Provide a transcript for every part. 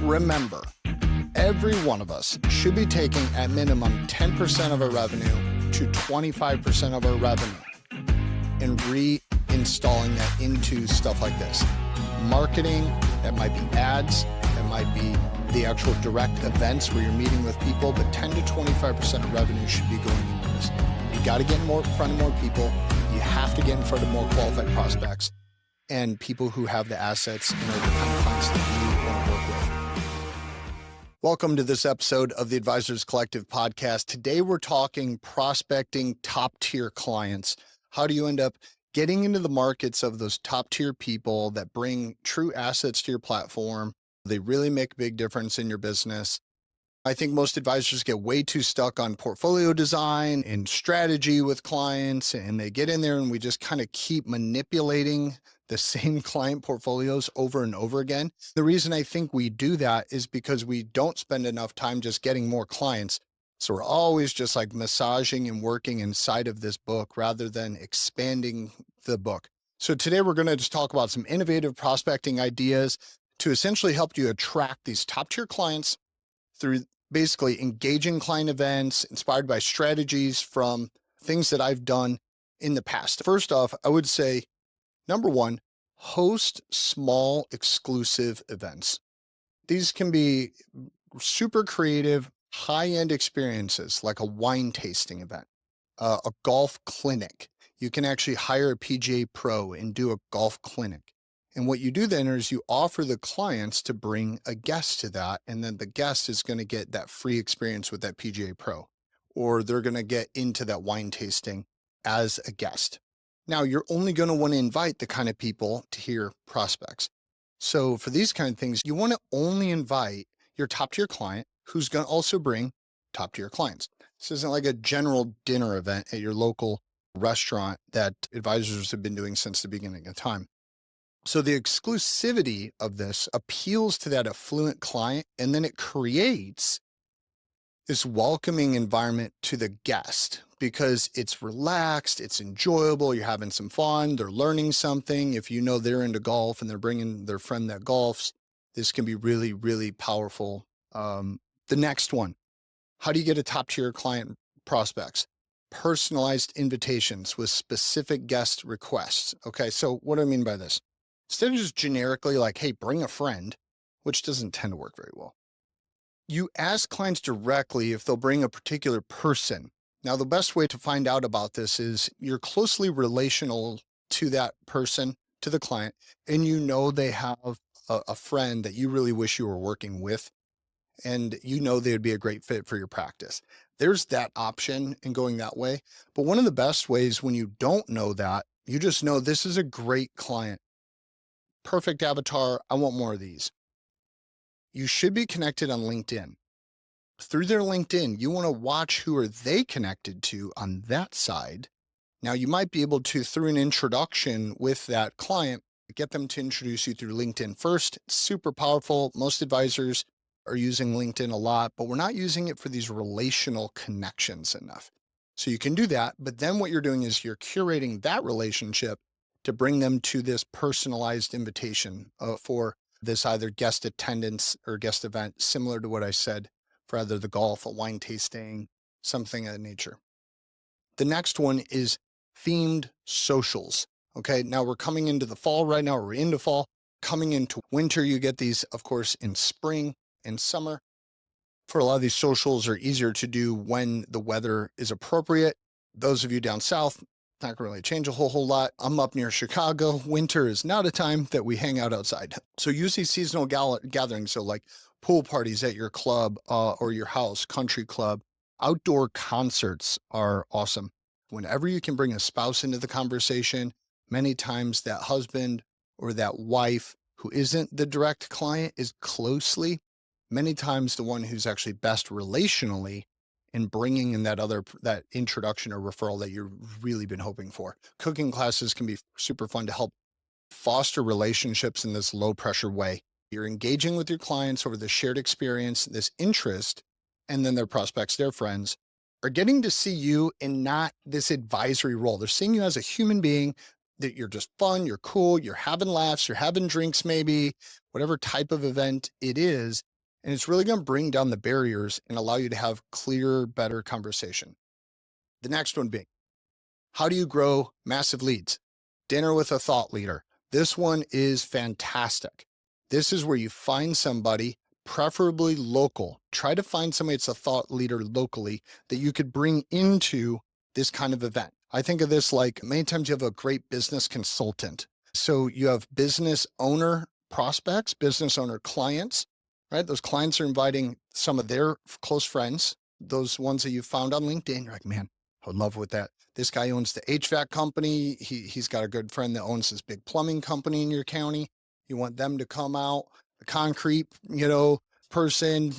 Remember, every one of us should be taking at minimum 10% of our revenue to 25% of our revenue and reinstalling that into stuff like this. Marketing, that might be ads, that might be the actual direct events where you're meeting with people, but 10 to 25% of revenue should be going into this. You got to get in front of more people. You have to get in front of more qualified prospects and people who have the assets and are the kind of clients that you want to work with. Welcome to this episode of the Advisors Collective podcast. Today, we're talking prospecting top-tier clients. How do you end up getting into the markets of those top-tier people that bring true assets to your platform? They really make a big difference in your business. I think most advisors get way too stuck on portfolio design and strategy with clients, and they get in there and we just kind of keep manipulating the same client portfolios over and over again. The reason I think we do that is because we don't spend enough time just getting more clients. So we're always just like massaging and working inside of this book rather than expanding the book. So today we're going to just talk about some innovative prospecting ideas to essentially help you attract these top-tier clients through basically engaging client events inspired by strategies from things that I've done in the past. First off, I would say, number one, host small exclusive events. These can be super creative, high-end experiences like a wine tasting event, a golf clinic. You can actually hire a PGA pro and do a golf clinic. And what you do then is you offer the clients to bring a guest to that, and then the guest is going to get that free experience with that PGA pro, or they're going to get into that wine tasting as a guest. Now, you're only going to want to invite the kind of people to hear prospects. So for these kind of things, you want to only invite your top-tier client who's going to also bring top-tier clients. This isn't like a general dinner event at your local restaurant that advisors have been doing since the beginning of time. So the exclusivity of this appeals to that affluent client, and then it creates this welcoming environment to the guest because it's relaxed, it's enjoyable, you're having some fun, they're learning something. If you know they're into golf and they're bringing their friend that golfs, this can be really, really powerful. The next one, how do you get a top-tier client prospects? Personalized invitations with specific guest requests. Okay, so what do I mean by this? Instead of just generically like, hey, bring a friend, which doesn't tend to work very well, you ask clients directly if they'll bring a particular person. Now, the best way to find out about this is you're closely relational to that person, to the client, and you know they have a friend that you really wish you were working with, and you know they would be a great fit for your practice. There's that option in going that way. But one of the best ways when you don't know that, you just know this is a great client. Perfect avatar. I want more of these. You should be connected on LinkedIn. Through their LinkedIn, you want to watch who are they connected to on that side. Now, you might be able to, through an introduction with that client, get them to introduce you through LinkedIn first. It's super powerful. Most advisors are using LinkedIn a lot, but we're not using it for these relational connections enough. So you can do that, but then what you're doing is you're curating that relationship to bring them to this personalized invitation for this either guest attendance or guest event, similar to what I said for either the golf, a wine tasting, something of that nature. The next one is themed socials. Okay, now we're coming into the fall right now, we're into fall. Coming into winter, you get these, of course, in spring and summer. For a lot of these socials are easier to do when the weather is appropriate. Those of you down south, not going to really change a whole lot. I'm up near Chicago. Winter is not a time that we hang out outside. So use these seasonal gatherings. So like pool parties at your club or your house, country club. Outdoor concerts are awesome. Whenever you can bring a spouse into the conversation, many times that husband or that wife who isn't the direct client is closely, many times the one who's actually best relationally in bringing in that introduction or referral that you've really been hoping for. Cooking classes can be super fun to help foster relationships in this low pressure way. You're engaging with your clients over the shared experience, this interest, and then their prospects, their friends, are getting to see you in not this advisory role. They're seeing you as a human being, that you're just fun, you're cool, you're having laughs, you're having drinks maybe, whatever type of event it is, And it's really going to bring down the barriers and allow you to have clearer, better conversation. The next one being, how do you grow massive leads? Dinner with a thought leader. This one is fantastic. This is where you find somebody, preferably local. Try to find somebody that's a thought leader locally that you could bring into this kind of event. I think of this like many times you have a great business consultant. So you have business owner prospects, business owner clients, right? Those clients are inviting some of their close friends, those ones that you found on LinkedIn. You're like, man, I would love with that. This guy owns the HVAC company. He's got a good friend that owns this big plumbing company in your county. You want them to come out, the concrete, person,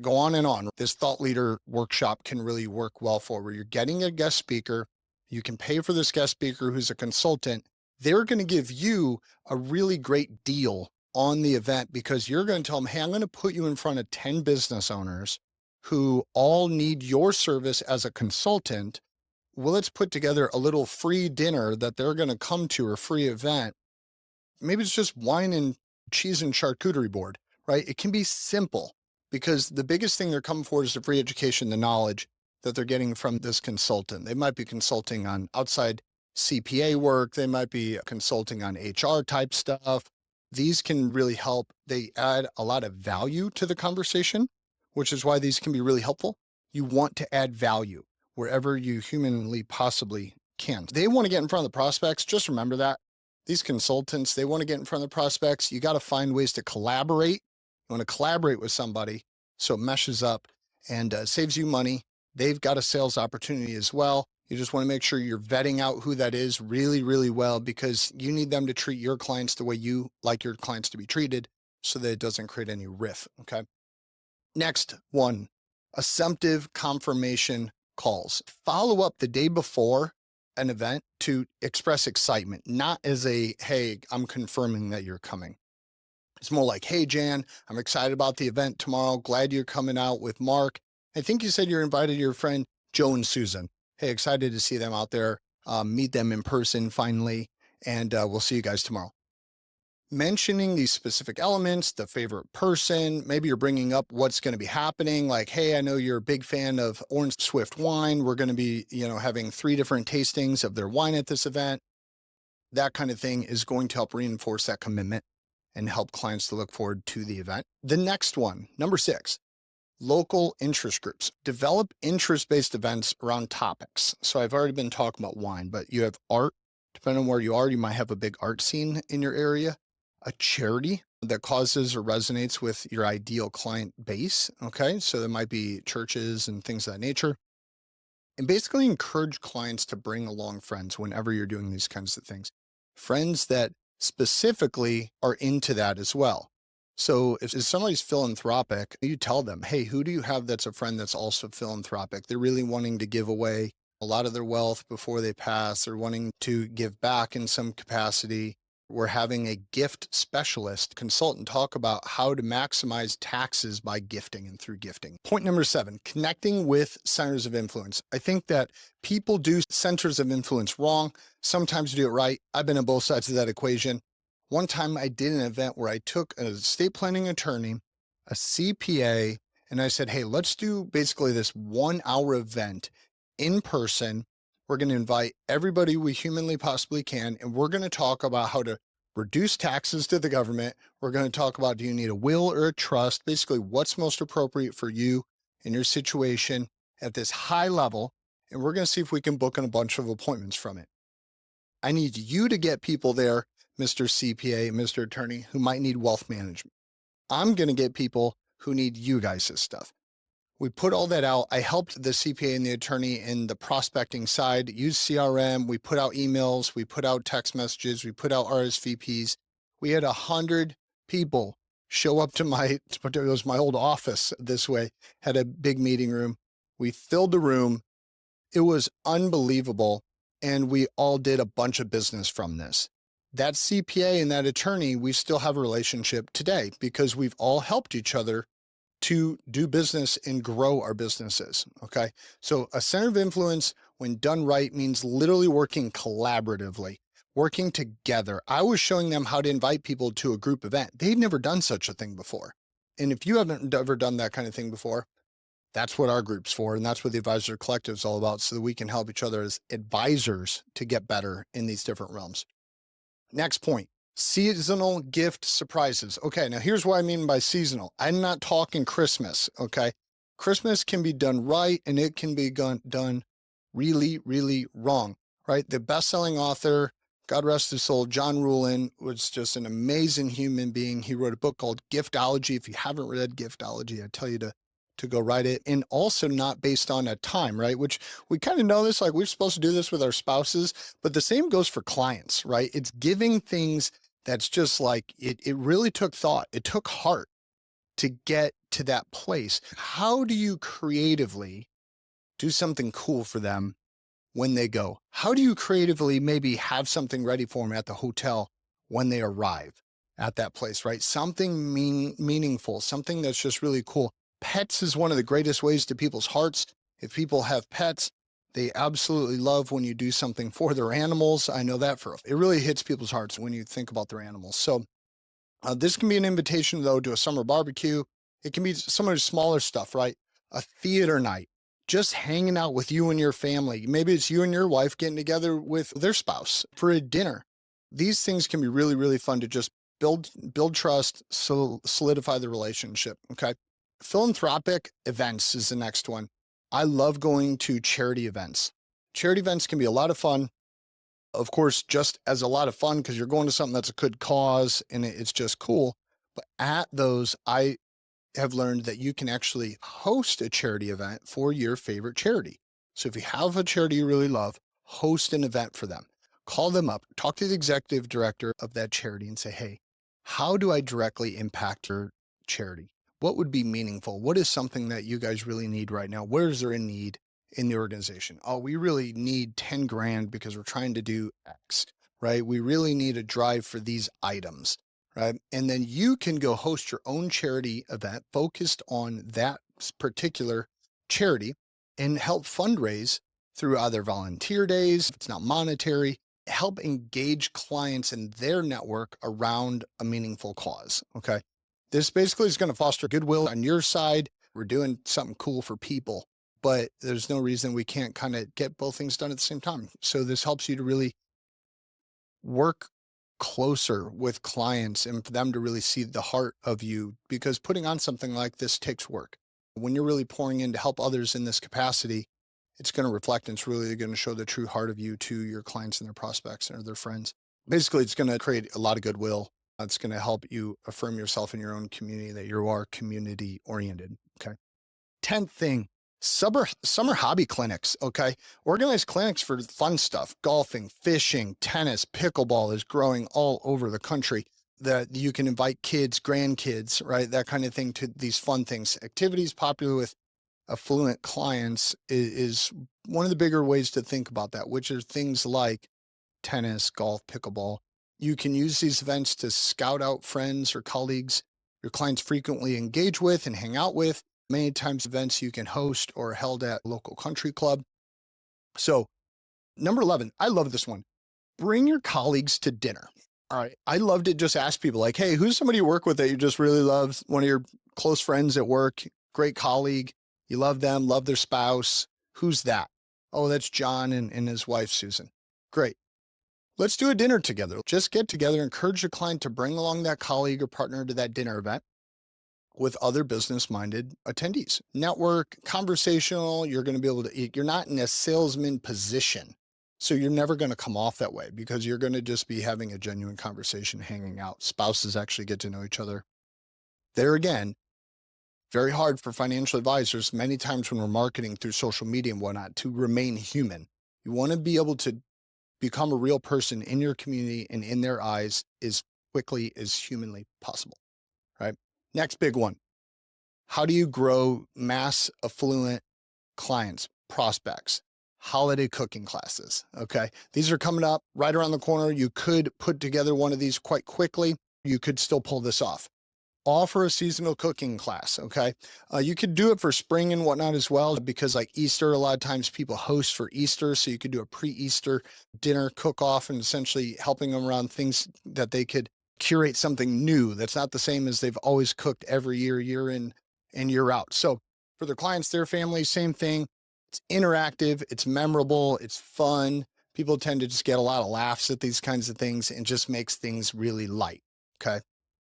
go on and on. This thought leader workshop can really work well for where you're getting a guest speaker. You can pay for this guest speaker who's a consultant. They're going to give you a really great deal on the event because you're going to tell them, hey, I'm going to put you in front of 10 business owners who all need your service as a consultant. Well, let's put together a little free dinner that they're going to come to, or free event. Maybe it's just wine and cheese and charcuterie board, right? It can be simple because the biggest thing they're coming for is the free education, the knowledge that they're getting from this consultant. They might be consulting on outside CPA work. They might be consulting on HR type stuff. These can really help. They add a lot of value to the conversation, which is why these can be really helpful. You want to add value wherever you humanly possibly can. They want to get in front of the prospects. Just remember that. These consultants, they want to get in front of the prospects. You got to find ways to collaborate. You want to collaborate with somebody so it meshes up and saves you money. They've got a sales opportunity as well. You just want to make sure you're vetting out who that is really, really well, because you need them to treat your clients the way you like your clients to be treated so that it doesn't create any rift, okay? Next one, assumptive confirmation calls. Follow up the day before an event to express excitement, not as a, hey, I'm confirming that you're coming. It's more like, hey, Jan, I'm excited about the event tomorrow. Glad you're coming out with Mark. I think you said you're invited your friend Joe and Susan. Hey, excited to see them out there, meet them in person finally, and we'll see you guys tomorrow. Mentioning these specific elements, the favorite person, maybe you're bringing up what's going to be happening. Like, hey, I know you're a big fan of Orange Swift wine. We're going to be, having 3 different tastings of their wine at this event. That kind of thing is going to help reinforce that commitment and help clients to look forward to the event. The next one, number 6, local interest groups. Develop interest-based events around topics. So I've already been talking about wine, but you have art. Depending on where you are, you might have a big art scene in your area. A charity that causes or resonates with your ideal client base. Okay, so there might be churches and things of that nature. And basically encourage clients to bring along friends whenever you're doing these kinds of things. Friends that specifically are into that as well. So if somebody's philanthropic, you tell them, hey, who do you have that's a friend that's also philanthropic? They're really wanting to give away a lot of their wealth before they pass. They're wanting to give back in some capacity. We're having a gift specialist consultant talk about how to maximize taxes by gifting and through gifting. Point number 7, connecting with centers of influence. I think that people do centers of influence wrong. Sometimes do it right. I've been on both sides of that equation. One time I did an event where I took an estate planning attorney, a CPA, and I said, hey, let's do basically this 1-hour event in person. We're going to invite everybody we humanly possibly can, and we're going to talk about how to reduce taxes to the government. We're going to talk about, do you need a will or a trust? Basically, what's most appropriate for you in your situation at this high level, and we're going to see if we can book in a bunch of appointments from it. I need you to get people there, Mr. CPA, Mr. Attorney, who might need wealth management. I'm going to get people who need you guys' stuff. We put all that out. I helped the CPA and the attorney in the prospecting side, use CRM. We put out emails. We put out text messages. We put out RSVPs. We had 100 people show up to it was my old office this way, had a big meeting room. We filled the room. It was unbelievable. And we all did a bunch of business from this. That CPA and that attorney, we still have a relationship today because we've all helped each other to do business and grow our businesses, okay? So a center of influence, when done right, means literally working collaboratively, working together. I was showing them how to invite people to a group event. They'd never done such a thing before. And if you haven't ever done that kind of thing before, that's what our group's for. And that's what the Advisor Collective is all about, so that we can help each other as advisors to get better in these different realms. Next point, seasonal gift surprises. Okay, now here's what I mean by seasonal. I'm not talking Christmas, okay? Christmas can be done right, and it can be done really, really wrong, right? The best-selling author, God rest his soul, John Ruhlin, was just an amazing human being. He wrote a book called Giftology. If you haven't read Giftology, I tell you to go write it. And also not based on a time, right? Which we kind of know this, like we're supposed to do this with our spouses, but the same goes for clients, right? It's giving things that's just like, it really took thought. It took heart to get to that place. How do you creatively do something cool for them when they go? How do you creatively maybe have something ready for them at the hotel when they arrive at that place, right? Something meaningful, something that's just really cool. Pets is one of the greatest ways to people's hearts. If people have pets, they absolutely love when you do something for their animals. I know that it really hits people's hearts when you think about their animals. So this can be an invitation, though, to a summer barbecue. It can be some of the smaller stuff, right? A theater night, just hanging out with you and your family. Maybe it's you and your wife getting together with their spouse for a dinner. These things can be really, really fun to just build trust, solidify the relationship, okay? Philanthropic events is the next one. I love going to charity events. Charity events can be a lot of fun. Of course, just as a lot of fun because you're going to something that's a good cause and it's just cool. But at those, I have learned that you can actually host a charity event for your favorite charity. So if you have a charity you really love, host an event for them. Call them up, talk to the executive director of that charity and say, hey, how do I directly impact your charity? What would be meaningful? What is something that you guys really need right now? Where is there a need in the organization? Oh, we really need 10 grand because we're trying to do X, right? We really need a drive for these items, right? And then you can go host your own charity event focused on that particular charity and help fundraise through either volunteer days, if it's not monetary, help engage clients in their network around a meaningful cause, okay? This basically is going to foster goodwill on your side. We're doing something cool for people, but there's no reason we can't kind of get both things done at the same time. So this helps you to really work closer with clients and for them to really see the heart of you, because putting on something like this takes work. When you're really pouring in to help others in this capacity, it's going to reflect and it's really going to show the true heart of you to your clients and their prospects and their friends. Basically, it's going to create a lot of goodwill. It's going to help you affirm yourself in your own community that you are community oriented. Okay. 10th thing, summer hobby clinics. Okay. Organized clinics for fun stuff, golfing, fishing, tennis, pickleball is growing all over the country. That you can invite kids, grandkids, right? That kind of thing to these fun things. Activities popular with affluent clients is one of the bigger ways to think about that, which are things like tennis, golf, pickleball. You can use these events to scout out friends or colleagues your clients frequently engage with and hang out with. Many times events you can host or held at local country club. So number 11, I love this one. Bring your colleagues to dinner. All right. I love to just ask people like, hey, who's somebody you work with that you just really love? One of your close friends at work, great colleague. You love them, love their spouse. Who's that? Oh, that's John and his wife, Susan. Great. Let's do a dinner together. Just get together, encourage your client to bring along that colleague or partner to that dinner event with other business-minded attendees. Network, conversational, you're going to be able to eat. You're not in a salesman position. So you're never going to come off that way because you're going to just be having a genuine conversation, hanging out. Spouses actually get to know each other. There again, very hard for financial advisors many times when we're marketing through social media and whatnot to remain human. You want to be able to become a real person in your community and in their eyes as quickly as humanly possible, right? Next big one. How do you grow mass affluent clients, prospects? Holiday cooking classes, okay? These are coming up right around the corner. You could put together one of these quite quickly. You could still pull this off. Offer a seasonal cooking class, okay? You could do it for spring and whatnot as well, because like Easter, a lot of times people host for Easter, so you could do a pre-Easter dinner cook-off and essentially helping them around things that they could curate something new that's not the same as they've always cooked every year, year in and year out. So for their clients, their families, same thing. It's interactive, it's memorable, it's fun. People tend to just get a lot of laughs at these kinds of things and just makes things really light. Okay.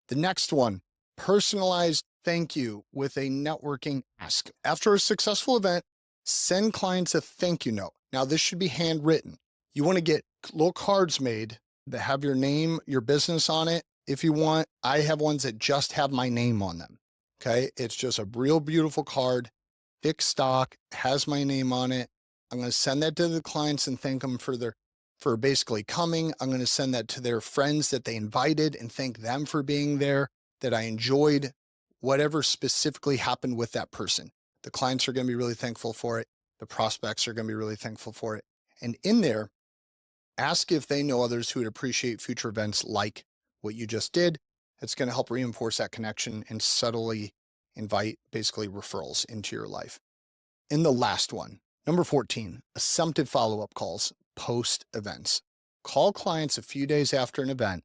The next one, personalized thank you with a networking ask. After a successful event, send clients a thank you note. Now, this should be handwritten. You want to get little cards made that have your name, your business on it. If you want, I have ones that just have my name on them. Okay. It's just a real beautiful card, thick stock, has my name on it. I'm going to send that to the clients and thank them for basically coming. I'm going to send that to their friends that they invited and thank them for being there, that I enjoyed whatever specifically happened with that person. The clients are going to be really thankful for it. The prospects are going to be really thankful for it. And in there, ask if they know others who would appreciate future events like what you just did. It's going to help reinforce that connection and subtly invite basically referrals into your life. And the last one, number 14, assumptive follow-up calls post events. Call clients a few days after an event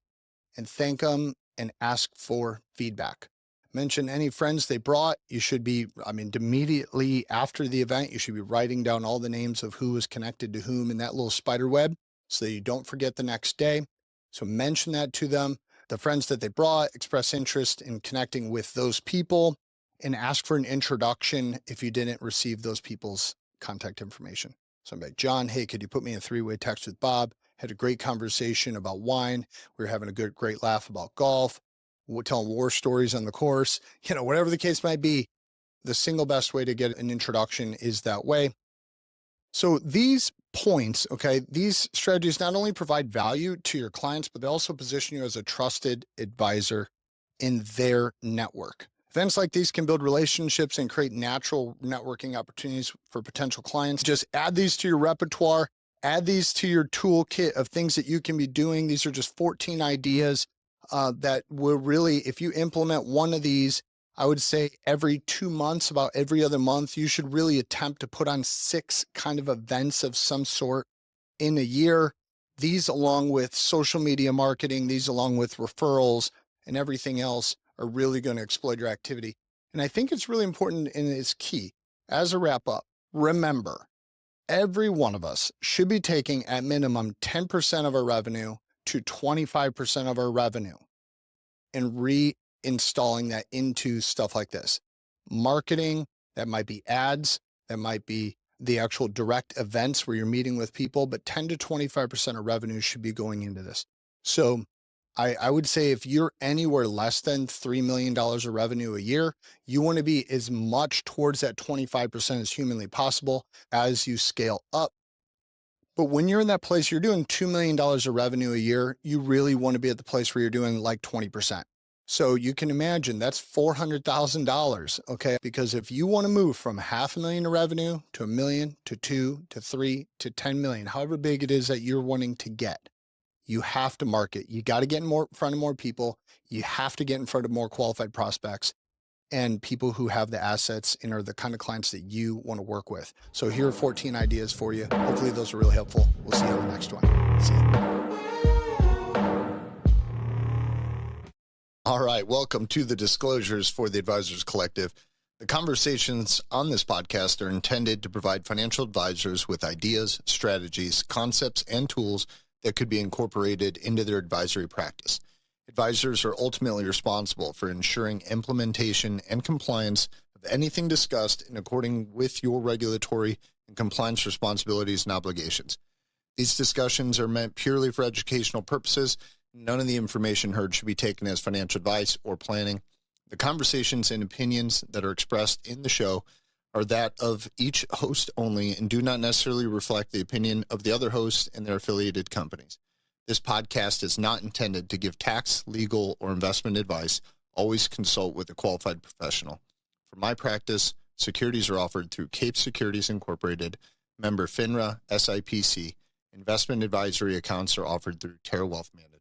and thank them and ask for feedback. Mention any friends they brought. You should be, immediately after the event, you should be writing down all the names of who was connected to whom in that little spider web so that you don't forget the next day. So mention that to them. The friends that they brought, express interest in connecting with those people and ask for an introduction if you didn't receive those people's contact information. So I'm like, John, hey, could you put me in a 3-way text with Bob? Had a great conversation about wine. We were having a great laugh about golf. We're telling war stories on the course. Whatever the case might be, the single best way to get an introduction is that way. So these points, okay, these strategies not only provide value to your clients, but they also position you as a trusted advisor in their network. Events like these can build relationships and create natural networking opportunities for potential clients. Just add these to your repertoire, add these to your toolkit of things that you can be doing. These are just 14 ideas that will really, if you implement one of these, I would say every 2 months, about every other month, you should really attempt to put on 6 kind of events of some sort in a year. These, along with social media marketing, these along with referrals and everything else, are really going to explode your activity. And I think it's really important and it's key. As a wrap up, remember, every one of us should be taking at minimum 10% of our revenue to 25% of our revenue and reinstalling that into stuff like this. Marketing, that might be ads, that might be the actual direct events where you're meeting with people, but 10 to 25% of revenue should be going into this. So I would say if you're anywhere less than $3 million of revenue a year, you want to be as much towards that 25% as humanly possible as you scale up. But when you're in that place, you're doing $2 million of revenue a year, you really want to be at the place where you're doing like 20%. So you can imagine that's $400,000, okay? Because if you want to move from $500,000 of revenue to $1 million to 2 to 3 to 10 million, however big it is that you're wanting to get, you have to market. You got to get in front of more people. You have to get in front of more qualified prospects and people who have the assets and are the kind of clients that you want to work with. So here are 14 ideas for you. Hopefully those are really helpful. We'll see you on the next one. See you. All right. Welcome to the disclosures for the Advisors Collective. The conversations on this podcast are intended to provide financial advisors with ideas, strategies, concepts, and tools that could be incorporated into their advisory practice. Advisors are ultimately responsible for ensuring implementation and compliance of anything discussed in accordance with your regulatory and compliance responsibilities and obligations. These discussions are meant purely for educational purposes. None of the information heard should be taken as financial advice or planning. The conversations and opinions that are expressed in the show are that of each host only and do not necessarily reflect the opinion of the other hosts and their affiliated companies. This podcast is not intended to give tax, legal, or investment advice. Always consult with a qualified professional. For my practice, securities are offered through Cape Securities Incorporated, member FINRA, SIPC. Investment advisory accounts are offered through Terra Wealth Management.